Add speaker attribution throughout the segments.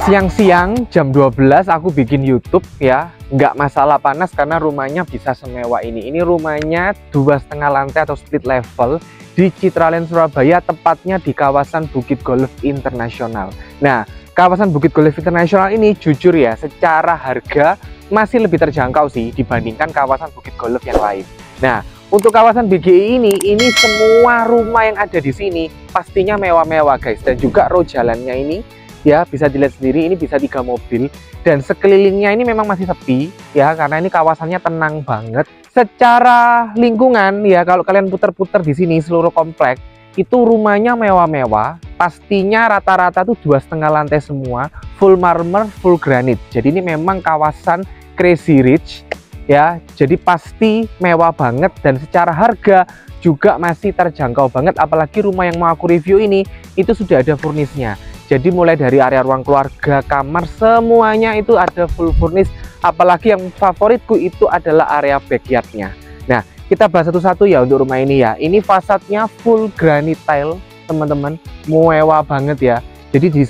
Speaker 1: Siang-siang jam 12 aku bikin YouTube ya, nggak masalah panas karena rumahnya bisa semewah ini. Ini rumahnya 2,5 lantai atau split level di Citraland Surabaya, tepatnya di kawasan Bukit Golf Internasional. Nah, kawasan Bukit Golf Internasional ini jujur ya, secara harga masih lebih terjangkau sih dibandingkan kawasan Bukit Golf yang lain. Nah, untuk kawasan BGI ini semua rumah yang ada di sini pastinya mewah-mewah guys, dan juga road jalannya ini ya bisa dilihat sendiri, ini bisa 3 mobil dan sekelilingnya ini memang masih sepi ya, karena ini kawasannya tenang banget. Secara lingkungan ya, kalau kalian putar-putar di sini seluruh komplek itu rumahnya mewah-mewah, pastinya rata-rata tuh 2,5 lantai semua, full marmer, full granit. Jadi ini memang kawasan crazy rich ya, jadi pasti mewah banget dan secara harga juga masih terjangkau banget. Apalagi rumah yang mau aku review ini itu sudah ada furnisnya. Jadi mulai dari area ruang keluarga, kamar, semuanya itu ada full furnish. Apalagi yang favoritku itu adalah area backyardnya. Nah, kita bahas satu-satu ya untuk rumah ini ya. Ini fasadnya full granite tile, teman-teman. Mewah banget ya. Jadi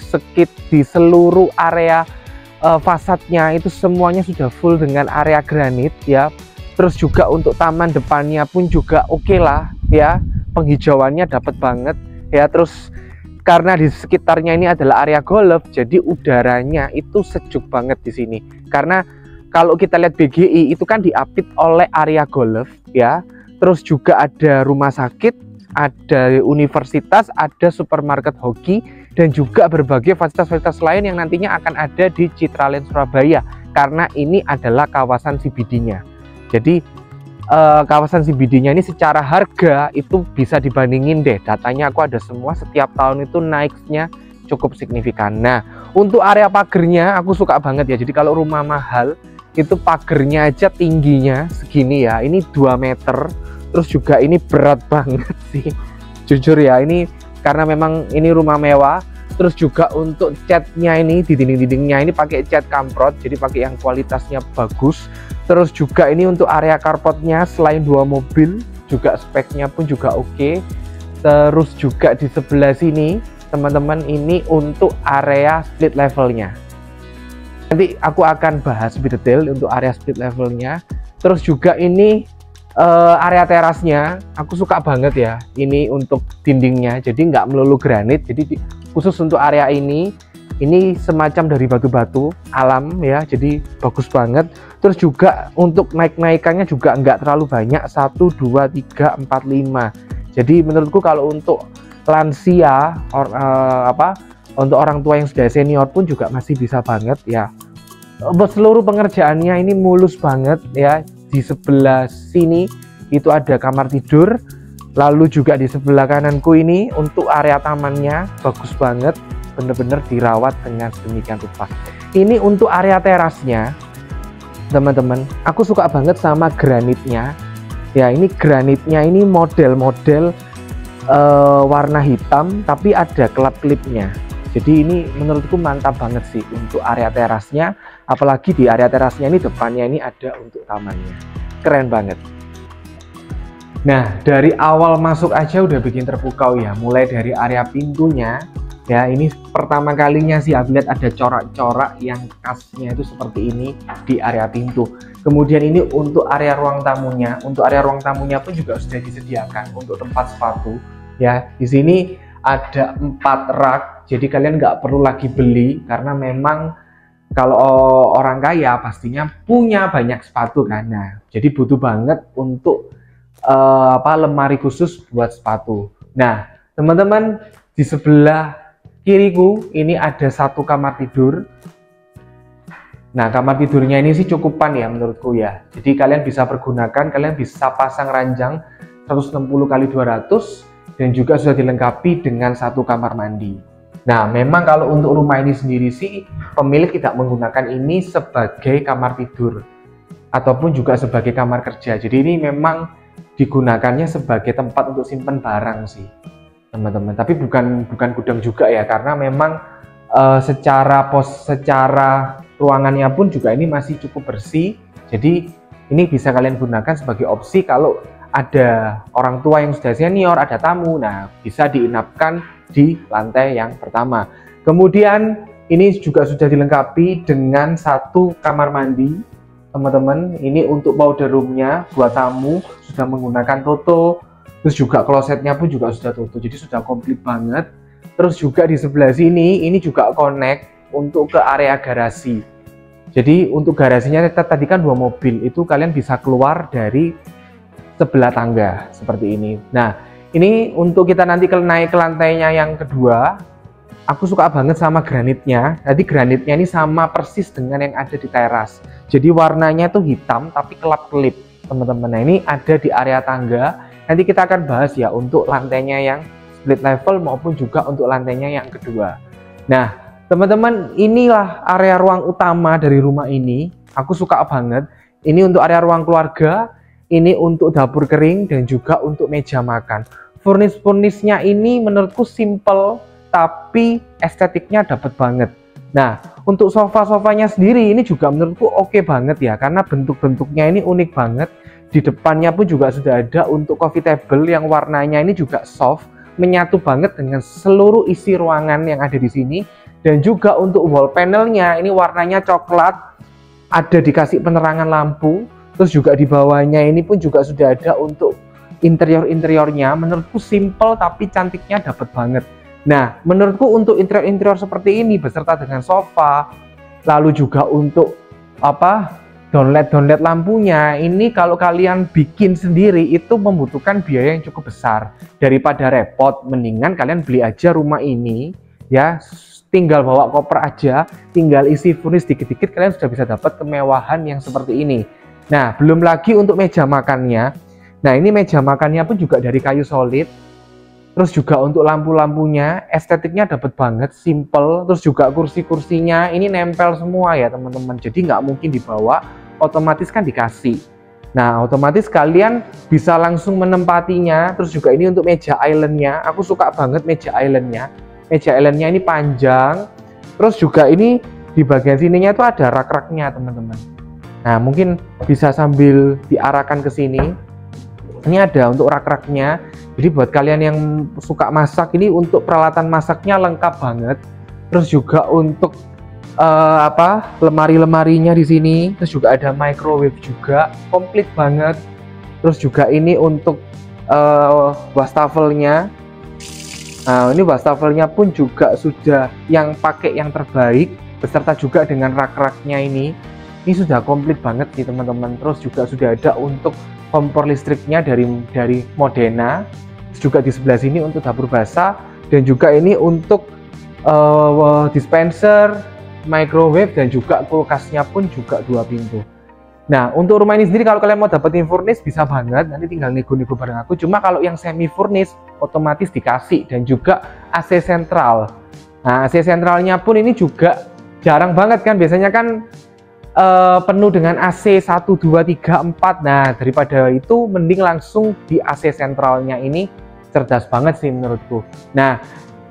Speaker 1: di seluruh area fasadnya itu semuanya sudah full dengan area granit ya. Terus juga untuk taman depannya pun juga oke lah ya. Penghijauannya dapat banget ya. Terus karena di sekitarnya ini adalah area golf, jadi udaranya itu sejuk banget di sini. Karena kalau kita lihat BGI itu kan diapit oleh area golf ya. Terus juga ada rumah sakit, ada universitas, ada supermarket hoki, dan juga berbagai fasilitas-fasilitas lain yang nantinya akan ada di Citraland Surabaya. Karena ini adalah kawasan CBD-nya. Jadi kawasan CBD-nya ini secara harga itu bisa dibandingin deh, datanya aku ada semua, setiap tahun itu naiknya cukup signifikan. Nah, untuk area pagernya aku suka banget ya. Jadi kalau rumah mahal itu pagernya aja tingginya segini ya, ini 2 meter. Terus juga ini berat banget sih, jujur ya, ini karena memang ini rumah mewah. Terus juga untuk catnya ini, di dinding-dindingnya ini pakai cat kamprot, jadi pakai yang kualitasnya bagus. Terus juga ini untuk area carportnya selain 2 mobil juga speknya pun juga oke. Terus juga di sebelah sini teman-teman, ini untuk area split levelnya. Nanti aku akan bahas lebih detail untuk area split levelnya. Terus juga ini area terasnya aku suka banget ya, ini untuk dindingnya jadi nggak melulu granit. Jadi khusus untuk area ini semacam dari batu-batu alam ya, jadi bagus banget. Terus juga untuk naik-naikannya juga nggak terlalu banyak, 1, 2, 3, 4, 5. Jadi menurutku kalau untuk lansia untuk orang tua yang sudah senior pun juga masih bisa banget ya. Seluruh pengerjaannya ini mulus banget ya. Di sebelah sini itu ada kamar tidur, lalu juga di sebelah kananku ini untuk area tamannya bagus banget, bener-bener dirawat dengan sedemikian rupa. Ini untuk area terasnya teman-teman, aku suka banget sama granitnya ya. Ini granitnya ini model-model warna hitam tapi ada klip-klipnya. Jadi ini menurutku mantap banget sih untuk area terasnya. Apalagi di area terasnya ini depannya ini ada untuk tamannya, keren banget. Nah, dari awal masuk aja udah bikin terpukau ya. Mulai dari area pintunya ya, ini pertama kalinya sih aku lihat ada corak-corak yang khasnya itu seperti ini di area pintu. Kemudian ini untuk area ruang tamunya. Untuk area ruang tamunya pun juga sudah disediakan untuk tempat sepatu ya. Di sini ada 4 rak, jadi kalian nggak perlu lagi beli, karena memang kalau orang kaya pastinya punya banyak sepatu kan. Nah, jadi butuh banget untuk lemari khusus buat sepatu. Nah, teman-teman, di sebelah kiriku ini ada 1 kamar tidur. Nah, kamar tidurnya ini sih cukupan ya menurutku ya. Jadi kalian bisa pergunakan, kalian bisa pasang ranjang 160x200 dan juga sudah dilengkapi dengan 1 kamar mandi. Nah, memang kalau untuk rumah ini sendiri sih pemilik tidak menggunakan ini sebagai kamar tidur ataupun juga sebagai kamar kerja. Jadi ini memang digunakannya sebagai tempat untuk simpen barang sih teman-teman. Tapi bukan gudang juga ya, karena memang secara ruangannya pun juga ini masih cukup bersih. Jadi ini bisa kalian gunakan sebagai opsi kalau ada orang tua yang sudah senior, ada tamu, nah bisa diinapkan di lantai yang pertama. Kemudian Ini juga sudah dilengkapi dengan satu kamar mandi, teman-teman. Ini untuk powder roomnya buat tamu sudah menggunakan Toto. Terus juga klosetnya pun juga sudah Toto, jadi sudah komplit banget. Terus juga di sebelah sini, ini juga connect untuk ke area garasi. Jadi untuk garasinya tadi kan 2 mobil, itu kalian bisa keluar dari sebelah tangga seperti ini. Nah, ini untuk kita nanti naik ke lantainya yang kedua. Aku suka banget sama granitnya. Jadi granitnya ini sama persis dengan yang ada di teras. Jadi warnanya tuh hitam tapi kelap-kelip, teman-teman. Nah, ini ada di area tangga. Nanti kita akan bahas ya untuk lantainya yang split level maupun juga untuk lantainya yang kedua. Nah, teman-teman, inilah area ruang utama dari rumah ini. Aku suka banget. Ini untuk area ruang keluarga, ini untuk dapur kering dan juga untuk meja makan. Furnish-furnishnya ini menurutku simple tapi estetiknya dapat banget. Nah, untuk sofa-sofanya sendiri ini juga menurutku oke banget ya, karena bentuk-bentuknya ini unik banget. Di depannya pun juga sudah ada untuk coffee table yang warnanya ini juga soft, menyatu banget dengan seluruh isi ruangan yang ada di sini. Dan juga untuk wall panelnya ini warnanya coklat, ada dikasih penerangan lampu. Terus juga di bawahnya ini pun juga sudah ada untuk interior-interiornya. Menurutku simple tapi cantiknya dapat banget. Nah, menurutku untuk interior-interior seperti ini beserta dengan sofa, lalu juga untuk downlight lampunya, ini kalau kalian bikin sendiri itu membutuhkan biaya yang cukup besar. Daripada repot, mendingan kalian beli aja rumah ini ya, tinggal bawa koper aja, tinggal isi furnish dikit-dikit, kalian sudah bisa dapat kemewahan yang seperti ini. Nah, belum lagi untuk meja makannya. Nah, ini meja makannya pun juga dari kayu solid. Terus juga untuk lampu-lampunya, estetiknya dapat banget, simple. Terus juga kursi-kursinya ini nempel semua ya teman-teman. Jadi nggak mungkin dibawa, otomatis kan dikasih. Nah, otomatis kalian bisa langsung menempatinya. Terus juga ini untuk meja islandnya, aku suka banget meja islandnya. Meja islandnya ini panjang. Terus juga ini di bagian sininya itu ada rak-raknya teman-teman. Nah, mungkin bisa sambil diarahkan ke sini. Ini ada untuk rak-raknya. Jadi buat kalian yang suka masak, ini untuk peralatan masaknya lengkap banget. Terus juga untuk lemari-lemarinya di sini. Terus juga ada microwave juga, komplit banget. Terus juga ini untuk wastafelnya. Nah, ini wastafelnya pun juga sudah yang pakai yang terbaik, beserta juga dengan rak-raknya ini. Ini sudah komplit banget sih teman-teman. Terus juga sudah ada untuk kompor listriknya dari Modena. Terus juga di sebelah sini untuk dapur basah, dan juga ini untuk dispenser, microwave, dan juga kulkasnya pun juga 2 pintu. Nah, untuk rumah ini sendiri kalau kalian mau dapetin furnish bisa banget, nanti tinggal nego-nego bareng aku. Cuma kalau yang semi furnish otomatis dikasih, dan juga AC sentral. Nah, AC sentralnya pun ini juga jarang banget kan, biasanya kan penuh dengan AC 1, 2, 3, 4. Nah, daripada itu mending langsung di AC sentralnya ini, cerdas banget sih menurutku. Nah,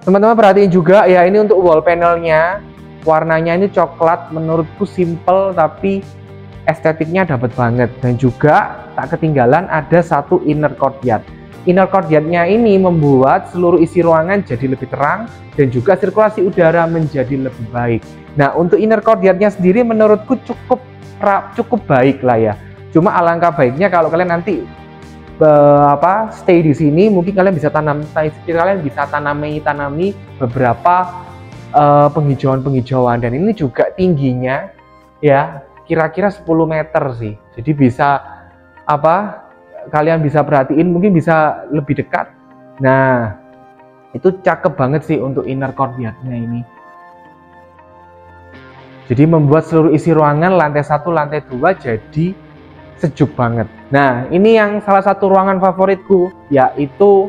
Speaker 1: teman-teman perhatiin juga ya, ini untuk wall panelnya, warnanya ini coklat, menurutku simple tapi estetiknya dapat banget. Dan juga tak ketinggalan ada satu inner courtyard. Inner courtyardnya ini membuat seluruh isi ruangan jadi lebih terang, dan juga sirkulasi udara menjadi lebih baik. Nah, untuk inner courtyardnya sendiri menurutku cukup baik lah ya. Cuma alangkah baiknya kalau kalian nanti stay di sini, mungkin kalian bisa tanami beberapa penghijauan, dan ini juga tingginya ya kira-kira 10 meter sih. Jadi bisa kalian bisa perhatiin, mungkin bisa lebih dekat. Nah, itu cakep banget sih untuk inner courtyardnya ini. Jadi membuat seluruh isi ruangan lantai 1, lantai 2 jadi sejuk banget. Nah, ini yang salah satu ruangan favoritku, yaitu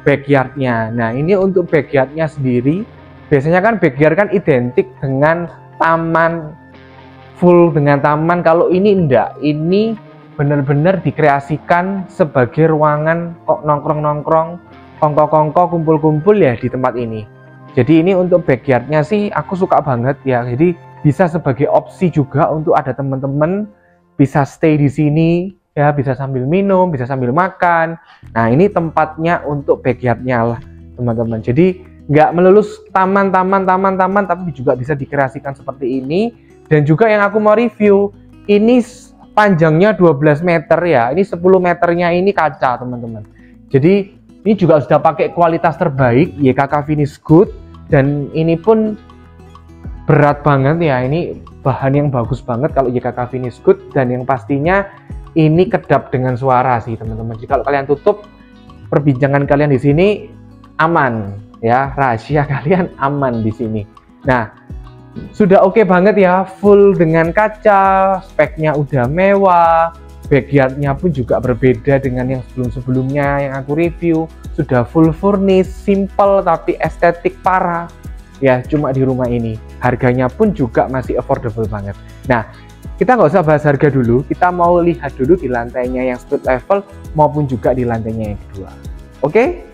Speaker 1: backyardnya. Nah, ini untuk backyardnya sendiri, biasanya kan backyard kan identik dengan taman, full dengan taman. Kalau ini enggak, ini benar-benar dikreasikan sebagai ruangan kok nongkrong-nongkrong, kongko-kongko, kumpul-kumpul ya di tempat ini. Jadi ini untuk backyardnya sih aku suka banget ya. Jadi bisa sebagai opsi juga untuk ada teman-teman bisa stay di sini ya, bisa sambil minum, bisa sambil makan. Nah, ini tempatnya untuk backyardnya lah teman-teman. Jadi nggak melulu taman, tapi juga bisa dikreasikan seperti ini. Dan juga yang aku mau review, ini panjangnya 12 meter ya, ini 10 meternya ini kaca teman-teman. Jadi ini juga sudah pakai kualitas terbaik, YKK Finish Good, dan ini pun berat banget ya, ini bahan yang bagus banget kalau YKK Finish Good, dan yang pastinya ini kedap dengan suara sih teman-teman. Jadi kalau kalian tutup, perbincangan kalian di sini aman ya, rahasia kalian aman di sini. Nah, sudah oke banget ya, full dengan kaca, speknya udah mewah, backyardnya pun juga berbeda dengan yang sebelum-sebelumnya yang aku review. Sudah full furnish, simple tapi estetik parah ya, cuma di rumah ini. Harganya pun juga masih affordable banget. Nah, kita nggak usah bahas harga dulu, kita mau lihat dulu di lantainya yang split level maupun juga di lantainya yang kedua. Oke?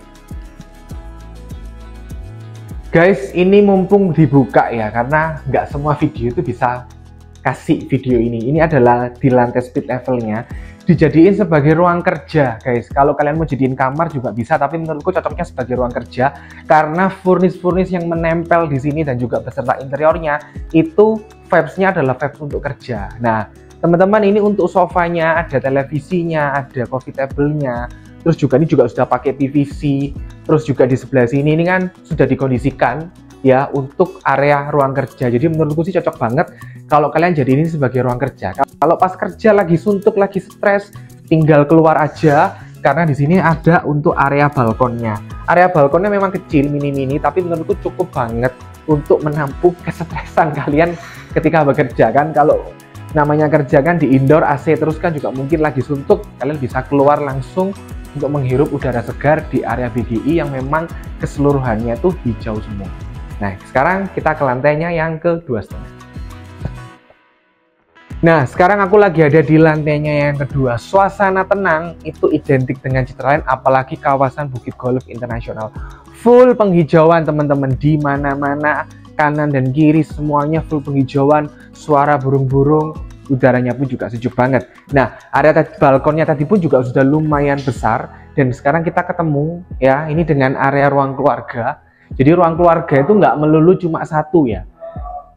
Speaker 1: Guys, ini mumpung dibuka ya, karena nggak semua video itu bisa kasih video ini. Ini adalah di lantai split levelnya, dijadiin sebagai ruang kerja guys. Kalau kalian mau jadiin kamar juga bisa, tapi menurutku cocoknya sebagai ruang kerja karena furnish yang menempel di sini dan juga beserta interiornya itu vibes-nya adalah vibes untuk kerja. Nah, teman-teman, ini untuk sofanya, ada televisinya, ada coffee table-nya. Terus juga ini juga sudah pakai PVC. Terus juga di sebelah sini ini kan sudah dikondisikan ya untuk area ruang kerja. Jadi menurutku sih cocok banget kalau kalian jadi ini sebagai ruang kerja. Kalau pas kerja lagi suntuk, lagi stres, tinggal keluar aja karena di sini ada untuk area balkonnya. Area balkonnya memang kecil, mini-mini, tapi menurutku cukup banget untuk menampung kesetresan kalian ketika bekerja kan. Kalau namanya kerja kan di indoor AC terus kan juga mungkin lagi suntuk, kalian bisa keluar langsung untuk menghirup udara segar di area BGI yang memang keseluruhannya itu hijau semua. Nah, sekarang kita ke lantainya yang kedua setengah. Nah, sekarang aku lagi ada di lantainya yang kedua. Suasana tenang itu identik dengan Citraland, apalagi kawasan Bukit Golf Internasional. Full penghijauan teman-teman, di mana-mana, kanan dan kiri semuanya full penghijauan, suara burung-burung, udaranya pun juga sejuk banget. Nah, area balkonnya tadi pun juga sudah lumayan besar, dan sekarang kita ketemu ya, ini dengan area ruang keluarga. Jadi ruang keluarga itu nggak melulu cuma satu ya.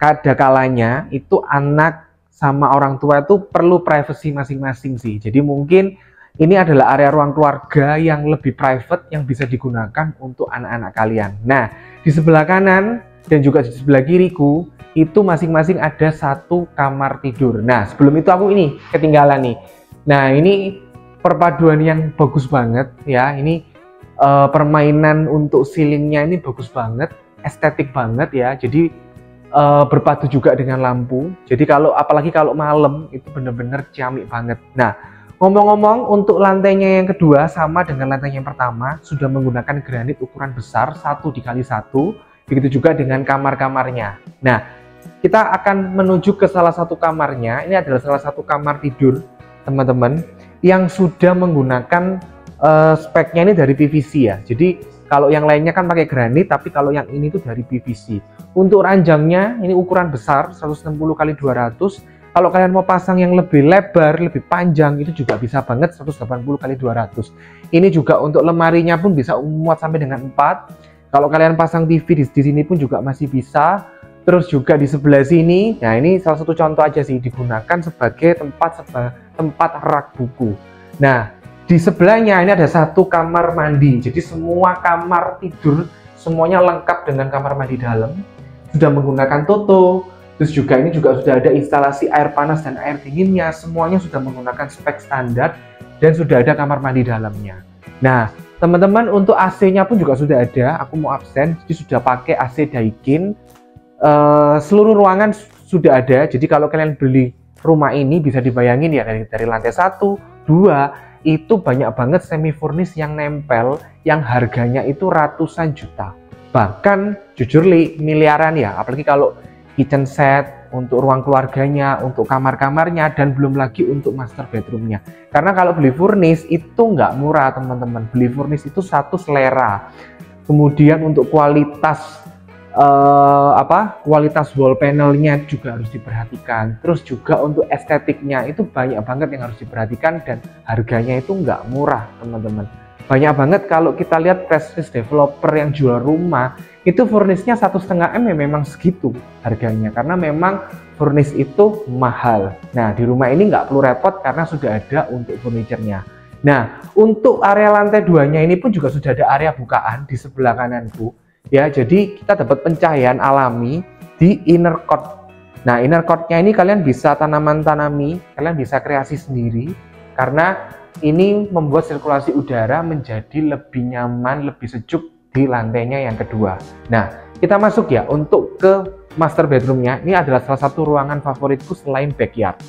Speaker 1: Kada kalanya itu anak sama orang tua itu perlu privacy masing-masing sih. Jadi mungkin ini adalah area ruang keluarga yang lebih private yang bisa digunakan untuk anak-anak kalian. Nah, di sebelah kanan dan juga di sebelah kiriku itu masing-masing ada satu kamar tidur. Nah, sebelum itu aku ini ketinggalan nih. Nah, ini perpaduan yang bagus banget ya. Ini permainan untuk ceilingnya ini bagus banget, estetik banget ya. Jadi berpadu juga dengan lampu. Jadi apalagi kalau malam itu bener-bener ciamik banget. Nah, ngomong-ngomong untuk lantainya yang kedua sama dengan lantai yang pertama sudah menggunakan granit ukuran besar 1x1. Begitu juga dengan kamar-kamarnya. Nah, kita akan menuju ke salah satu kamarnya. Ini adalah salah satu kamar tidur teman-teman yang sudah menggunakan speknya ini dari PVC ya. Jadi kalau yang lainnya kan pakai granit, tapi kalau yang ini tuh dari PVC. Untuk ranjangnya ini ukuran besar 160x200. Kalau kalian mau pasang yang lebih lebar, lebih panjang itu juga bisa banget 180x200. Ini juga untuk lemarinya pun bisa muat sampai dengan 4. Kalau kalian pasang TV di sini pun juga masih bisa. Terus juga di sebelah sini, nah ini salah satu contoh aja sih, digunakan sebagai tempat rak buku. Nah, di sebelahnya ini ada satu kamar mandi. Jadi semua kamar tidur semuanya lengkap dengan kamar mandi dalam. Sudah menggunakan toto. Terus juga ini juga sudah ada instalasi air panas dan air dinginnya. Semuanya sudah menggunakan spek standar dan sudah ada kamar mandi dalamnya. Nah, teman-teman, untuk AC-nya pun juga sudah ada. Aku mau absen, jadi sudah pakai AC Daikin. Seluruh ruangan sudah ada. Jadi kalau kalian beli rumah ini bisa dibayangin ya, dari lantai 1, 2 itu banyak banget semi furnish yang nempel yang harganya itu ratusan juta. Bahkan jujur miliaran ya, apalagi kalau kitchen set untuk ruang keluarganya, untuk kamar-kamarnya, dan belum lagi untuk master bedroomnya. Karena kalau beli furnish itu nggak murah teman-teman. Beli furnish itu satu selera. Kemudian untuk kualitas kualitas wall panelnya juga harus diperhatikan. Terus juga untuk estetiknya itu banyak banget yang harus diperhatikan dan harganya itu nggak murah teman-teman. banyak banget kalau kita lihat prestige developer yang jual rumah itu furnisnya 1,5 M ya memang segitu harganya, karena memang furnis itu mahal. Nah di rumah ini nggak perlu repot karena sudah ada untuk furniturnya. Nah untuk area lantai 2-nya ini pun juga sudah ada area bukaan di sebelah kananku ya, jadi kita dapat pencahayaan alami di inner court. Nah inner court-nya ini kalian bisa tanaman-tanami, kalian bisa kreasi sendiri karena ini membuat sirkulasi udara menjadi lebih nyaman, lebih sejuk di lantainya yang kedua. Nah, kita masuk ya untuk ke master bedroomnya. Ini adalah salah satu ruangan favoritku selain backyard.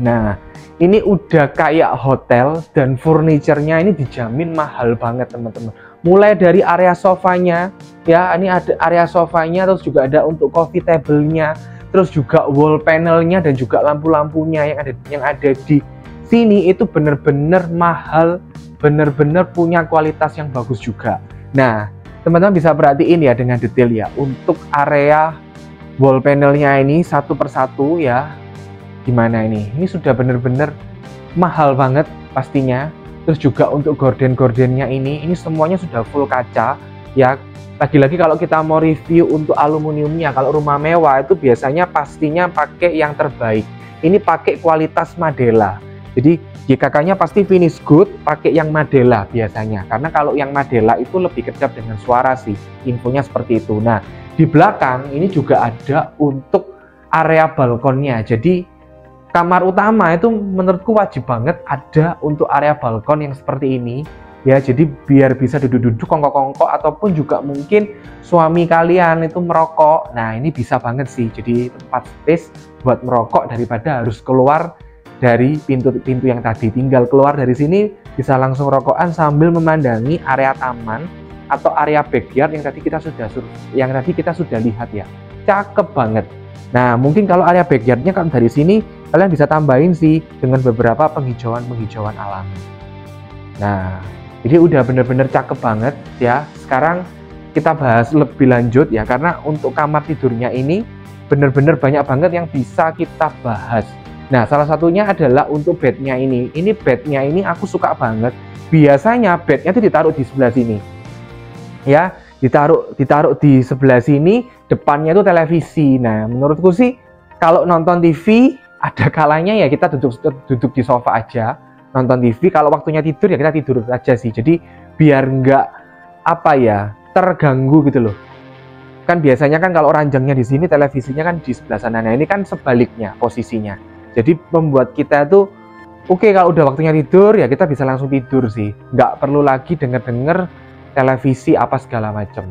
Speaker 1: Nah, ini udah kayak hotel dan furniturnya ini dijamin mahal banget teman-teman. Mulai dari area sofanya, ya ini ada area sofanya, terus juga ada untuk coffee table-nya, terus juga wall panelnya dan juga lampu-lampunya yang ada di sini itu bener-bener mahal, bener-bener punya kualitas yang bagus juga. Nah, teman-teman bisa perhatiin ya dengan detail ya, untuk area wall panelnya ini satu persatu ya, gimana ini sudah bener-bener mahal banget pastinya. Terus juga untuk gorden-gordennya ini semuanya sudah full kaca ya. Lagi-lagi kalau kita mau review untuk aluminiumnya, kalau rumah mewah itu biasanya pastinya pakai yang terbaik. Ini pakai kualitas Madela. Jadi GKK-nya pasti finish good, pakai yang Madela biasanya. Karena kalau yang Madela itu lebih kedap dengan suara sih, infonya seperti itu. Nah, di belakang ini juga ada untuk area balkonnya. Jadi kamar utama itu menurutku wajib banget ada untuk area balkon yang seperti ini. Ya, jadi biar bisa duduk-duduk kongkok-kongkok ataupun juga mungkin suami kalian itu merokok. Nah, ini bisa banget sih. Jadi tempat space buat merokok daripada harus keluar dari pintu-pintu yang tadi. Tinggal keluar dari sini bisa langsung rokokan sambil memandangi area taman atau area backyard yang tadi kita sudah lihat ya. Cakep banget. Nah, mungkin kalau area backyardnya kan dari sini kalian bisa tambahin sih dengan beberapa penghijauan alami. Nah, jadi udah bener-bener cakep banget ya. Sekarang kita bahas lebih lanjut ya, karena untuk kamar tidurnya ini bener-bener banyak banget yang bisa kita bahas. Nah, salah satunya adalah untuk bednya ini. Ini bednya ini aku suka banget. Biasanya bednya itu ditaruh di sebelah sini. Ya, ditaruh di sebelah sini, depannya itu televisi. Nah, menurutku sih kalau nonton TV ada kalanya ya kita duduk di sofa aja, nonton TV. Kalau waktunya tidur ya kita tidur aja sih. Jadi biar nggak terganggu gitu loh. Kan biasanya kan kalau ranjangnya di sini, televisinya kan di sebelah sana. Nah, ini kan sebaliknya posisinya. Jadi membuat kita tuh oke, kalau udah waktunya tidur ya kita bisa langsung tidur sih, nggak perlu lagi denger televisi apa segala macam.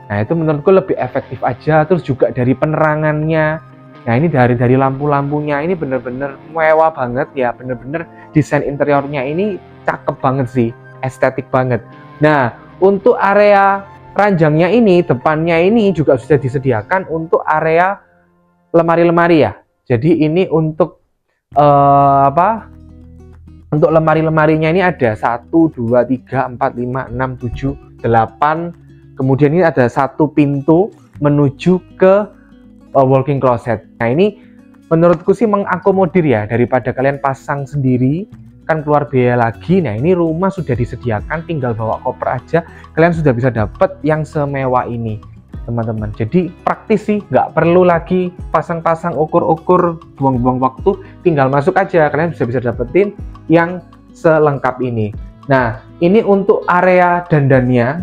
Speaker 1: Nah itu menurutku lebih efektif aja. Terus juga dari penerangannya, nah ini dari lampu-lampunya ini bener-bener mewah banget ya, bener-bener desain interiornya ini cakep banget sih, estetik banget. Nah untuk area ranjangnya ini, depannya ini juga sudah disediakan untuk area lemari-lemari ya. Jadi ini untuk untuk lemari-lemarinya ini ada 1, 2, 3, 4, 5, 6, 7, 8. Kemudian ini ada satu pintu menuju ke walk-in closet. Nah ini menurutku sih mengakomodir ya, daripada kalian pasang sendiri kan keluar biaya lagi. Nah ini rumah sudah disediakan, tinggal bawa koper aja, kalian sudah bisa dapat yang semewah ini teman-teman. Jadi praktis sih, nggak perlu lagi pasang-pasang ukur-ukur, buang-buang waktu, tinggal masuk aja, kalian bisa dapetin yang selengkap ini. Nah ini untuk area dandannya,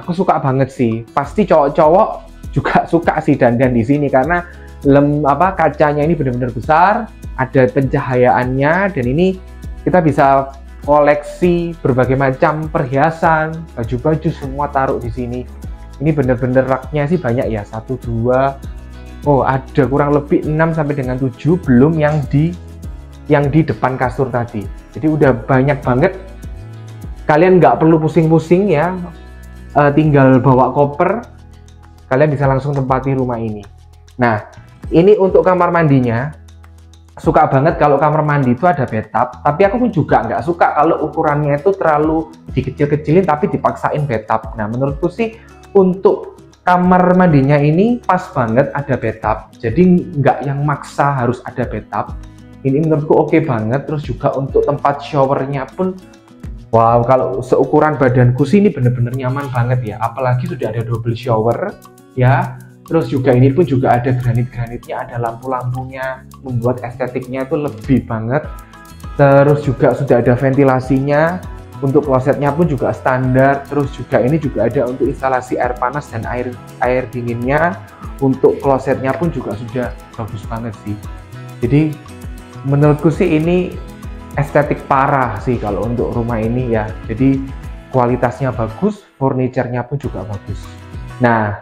Speaker 1: aku suka banget sih. Pasti cowok-cowok juga suka sih dandan di sini karena kacanya ini benar-benar besar, ada pencahayaannya, dan ini kita bisa koleksi berbagai macam perhiasan, baju-baju semua taruh di sini. Ini bener-bener raknya sih banyak ya, 1, 2, ada kurang lebih 6 sampai dengan 7, belum yang di depan kasur tadi. Jadi udah banyak banget, kalian nggak perlu pusing-pusing ya, tinggal bawa koper, kalian bisa langsung tempati rumah ini. Nah ini untuk kamar mandinya, suka banget kalau kamar mandi itu ada bathtub, tapi aku pun juga nggak suka kalau ukurannya itu terlalu dikecil-kecilin tapi dipaksain bathtub. Nah menurutku sih untuk kamar mandinya ini pas banget ada bathtub, jadi nggak yang maksa harus ada bathtub. Ini menurutku oke banget. Terus juga untuk tempat showernya pun Wow, kalau seukuran badanku sih ini bener-bener nyaman banget ya. Apalagi sudah ada double shower ya. Terus juga ini pun juga ada granit-granitnya, ada lampu-lampunya, membuat estetiknya itu lebih banget. Terus juga sudah ada ventilasinya. Untuk klosetnya pun juga standar. Terus juga ini juga ada untuk instalasi air panas dan air dinginnya. Untuk klosetnya pun juga sudah bagus banget sih. Jadi menurutku sih ini estetik parah sih kalau untuk rumah ini ya. Jadi kualitasnya bagus, furniture-nya pun juga bagus. Nah,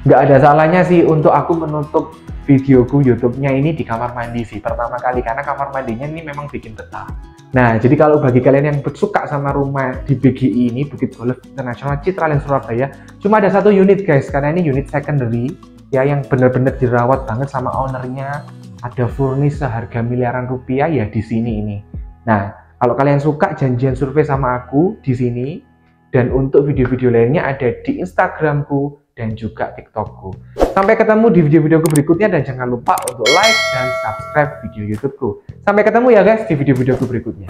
Speaker 1: nggak ada salahnya sih untuk aku menutup videoku YouTube-nya ini di kamar mandi sih pertama kali, karena kamar mandinya ini memang bikin betah. Nah, jadi kalau bagi kalian yang suka sama rumah di BGI ini, Bukit Golf International Citraland Surabaya, cuma ada satu unit guys, karena ini unit secondary ya, yang benar-benar dirawat banget sama ownernya. Ada furnish seharga miliaran rupiah ya di sini ini. Nah, kalau kalian suka janjian survei sama aku di sini, dan untuk video-video lainnya ada di Instagramku dan juga TikTokku. Sampai ketemu di video-videoku berikutnya, dan jangan lupa untuk like dan subscribe video YouTubeku. Sampai ketemu ya guys di video-videoku berikutnya.